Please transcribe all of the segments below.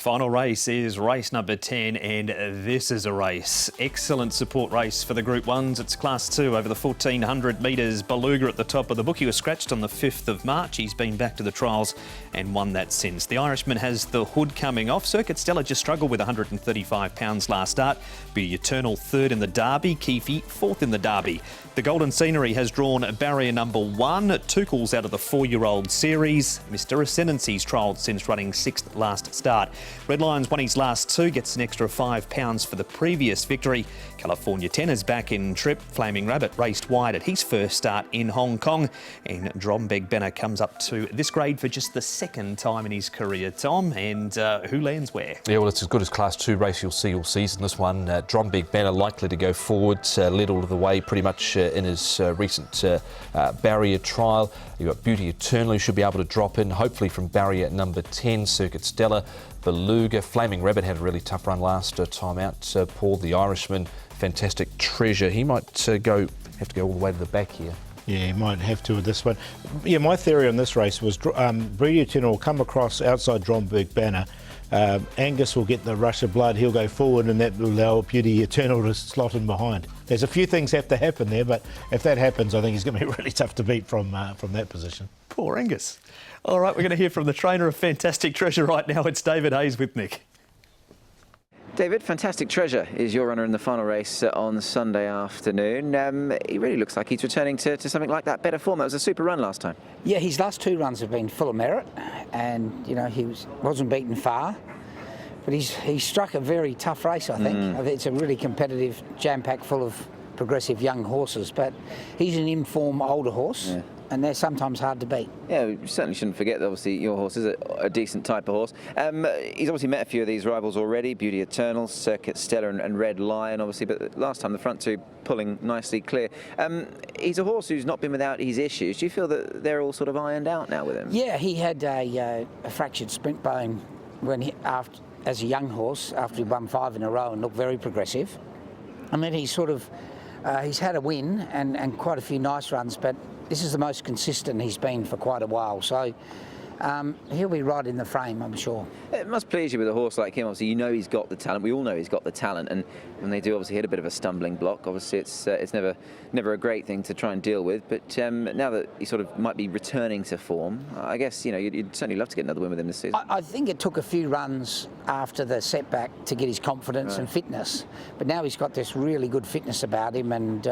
Final race is race number 10, and this is a race. Excellent support race for the Group 1s. It's Class 2 over the 1400 metres. Beluga at the top of the book. He was scratched on the 5th of March. He's been back to the trials and won that since. The Irishman has the hood coming off. Circuit Stella just struggled with 135 pounds last start. Be Eternal third in the Derby. Keefe fourth in the Derby. The Golden Scenery has drawn barrier number 1. Tuchel's out of the 4-year-old series. Mr. Ascendancy's trialled since running 6th last start. Red Lions won his last 2, gets an extra £5 for the previous victory. California 10 is back in trip. Flaming Rabbit raced wide at his first start in Hong Kong. And Drombeg Benner comes up to this grade for just the second time in his career, Tom. And who lands where? Yeah, well, it's as good as Class 2 race you'll see all season. This one, Drombeg Benner likely to go forward, led all of the way pretty much in his recent barrier trial. You've got Beauty Eternal, who should be able to drop in, hopefully from barrier number 10, Circuit Stella. Beluga, Flaming Rabbit had a really tough run last time out. Paul, the Irishman, Fantastic Treasure. He might have to go all the way to the back here. Yeah, he might have to with this one. Yeah, my theory on this race was Beauty Eternal will come across outside Drombeg Benner. Angus will get the rush of blood, he'll go forward, and that will allow Beauty Eternal to slot in behind. There's a few things have to happen there, but if that happens, I think he's going to be really tough to beat from that position. Poor Angus. All right, we're going to hear from the trainer of Fantastic Treasure right now. It's David Hayes with Nick. David, Fantastic Treasure is your runner in the final race on Sunday afternoon. He really looks like he's returning to something like that better form. That was a super run last time. Yeah, his last 2 runs have been full of merit, and you know he wasn't beaten far, but he struck a very tough race. I think it's a really competitive jam-pack full of progressive young horses, but he's an in-form older horse. Yeah. And they're sometimes hard to beat. Yeah, we certainly shouldn't forget that obviously your horse is a decent type of horse. He's obviously met a few of these rivals already, Beauty Eternal, Circuit Stella and Red Lion obviously, but last time the front 2 pulling nicely clear. He's a horse who's not been without his issues. Do you feel that they're all sort of ironed out now with him? Yeah, he had a fractured sprint bone as a young horse after he won 5 in a row and looked very progressive. I mean, he's had a win and quite a few nice runs, but this is the most consistent he's been for quite a while. So he'll be right in the frame, I'm sure. It must please you with a horse like him. Obviously, you know he's got the talent. We all know he's got the talent. And when they do obviously hit a bit of a stumbling block, obviously it's never a great thing to try and deal with. But now that he sort of might be returning to form, I guess you'd certainly love to get another win with him this season. I think it took a few runs after the setback to get his confidence and fitness. But now he's got this really good fitness about him, and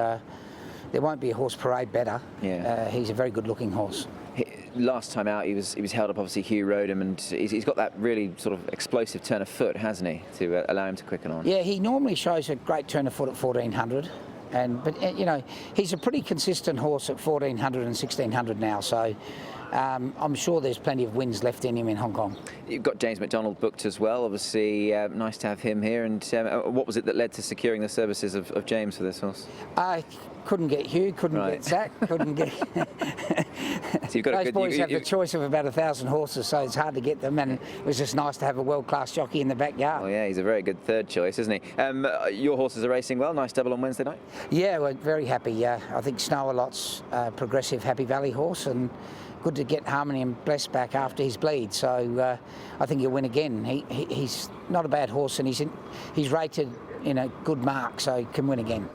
there won't be a horse parade better. Yeah. He's a very good-looking horse. Last time out, he was held up. Obviously, Hugh rode him, and he's got that really sort of explosive turn of foot, hasn't he, to allow him to quicken on? Yeah, he normally shows a great turn of foot at 1400, but you know he's a pretty consistent horse at 1400 and 1600 now. So. I'm sure there's plenty of wins left in him in Hong Kong. You've got James McDonald booked as well. Obviously, nice to have him here. And what was it that led to securing the services of James for this horse? I couldn't get Hugh, couldn't get Zach, couldn't get... So you've got Those boys have the choice of about 1,000 horses, so it's hard to get them, and it was just nice to have a world-class jockey in the backyard. Oh yeah, he's a very good third choice, isn't he? Your horses are racing well. Nice double on Wednesday night. Yeah, we're very happy. I think Snow a Lot's progressive Happy Valley horse, and good to get Harmony and Bless back after his bleed. So I think he'll win again. He's not a bad horse, and he's rated in a good mark, so he can win again.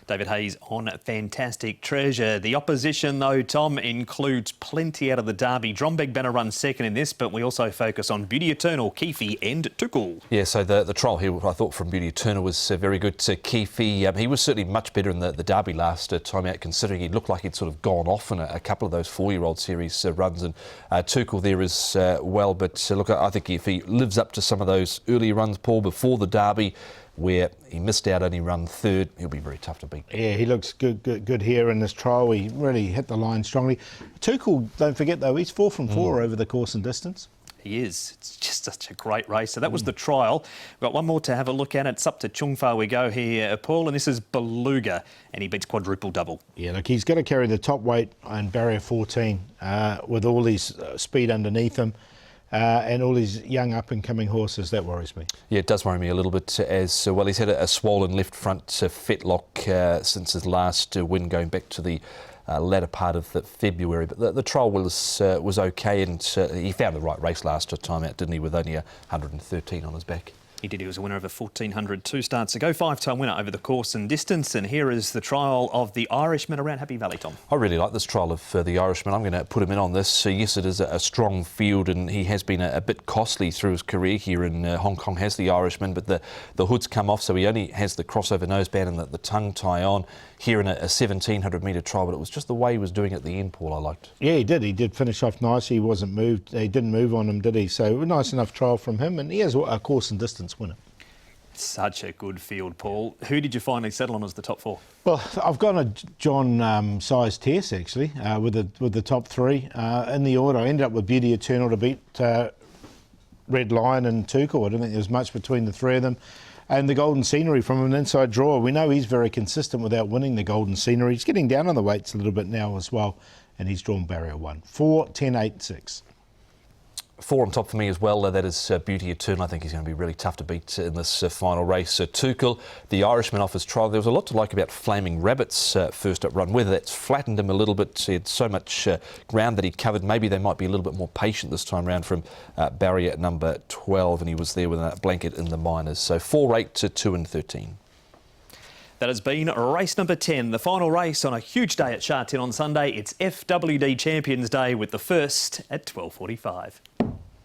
David Hayes on Fantastic Treasure. The opposition, though, Tom, includes plenty out of the Derby. Drombeg Benner runs second in this, but we also focus on Beauty Eternal, Keefe and Tuchel. Yeah, so the trial here, I thought, from Beauty Eternal was very good. Keefe, he was certainly much better in the Derby last time out, considering he looked like he'd sort of gone off in a couple of those 4-year-old series runs. And Tuchel there as well. But look, I think if he lives up to some of those earlier runs, Paul, before the Derby, where he missed out, only run 3rd, he'll be very tough to beat. Yeah, he looks good here in this trial. He really hit the line strongly. Tuchel, don't forget though, he's 4 from 4 over the course and distance. He is. It's just such a great race. So that was the trial. We've got one more to have a look at. It's up to Chung Fa we go here, Paul, and this is Beluga, and he beats quadruple double. Yeah, look, he's got to carry the top weight on barrier 14 with all his speed underneath him. And all these young up-and-coming horses, that worries me. Yeah, it does worry me a little bit as well. He's had a swollen left front fetlock since his last win going back to the latter part of February. But the trial was okay, and he found the right race last time out, didn't he, with only 113 on his back. He did. He was a winner of a 1400 2 starts ago, 5-time winner over the course and distance. And here is the trial of the Irishman around Happy Valley, Tom. I really like this trial of the Irishman. I'm going to put him in on this. Yes, it is a strong field, and he has been a bit costly through his career here in Hong Kong, has the Irishman, but the hood's come off, so he only has the crossover noseband and the tongue tie on here in a 1700 metre trial, but it was just the way he was doing it at the end, Paul, I liked. Yeah, he did. He did finish off nicely. He wasn't moved. He didn't move on him, did he? So a nice enough trial from him, and he is a course and distance winner. Such a good field, Paul. Who did you finally settle on as the top four? Well, I've gone a John Size Tess, actually, with the top three. In the order, I ended up with Beauty Eternal to beat Red Lion and Tuchel. I don't think there was much between the three of them. And the Golden Scenery from an inside draw. We know he's very consistent without winning the Golden Scenery. He's getting down on the weights a little bit now as well, and he's drawn barrier 1. 4, 10, 8, 6. 4 on top for me as well. That is Beauty Eternal. I think he's going to be really tough to beat in this final race. Tuchel, the Irishman off his trial. There was a lot to like about Flaming Rabbit's first up run. Whether that's flattened him a little bit, he had so much ground that he covered. Maybe they might be a little bit more patient this time round from barrier number 12, and he was there with a blanket in the minors. So 4, 8 to 2 and 13. That has been race number 10, the final race on a huge day at Sha Tin on Sunday. It's FWD Champions Day with the first at 12:45.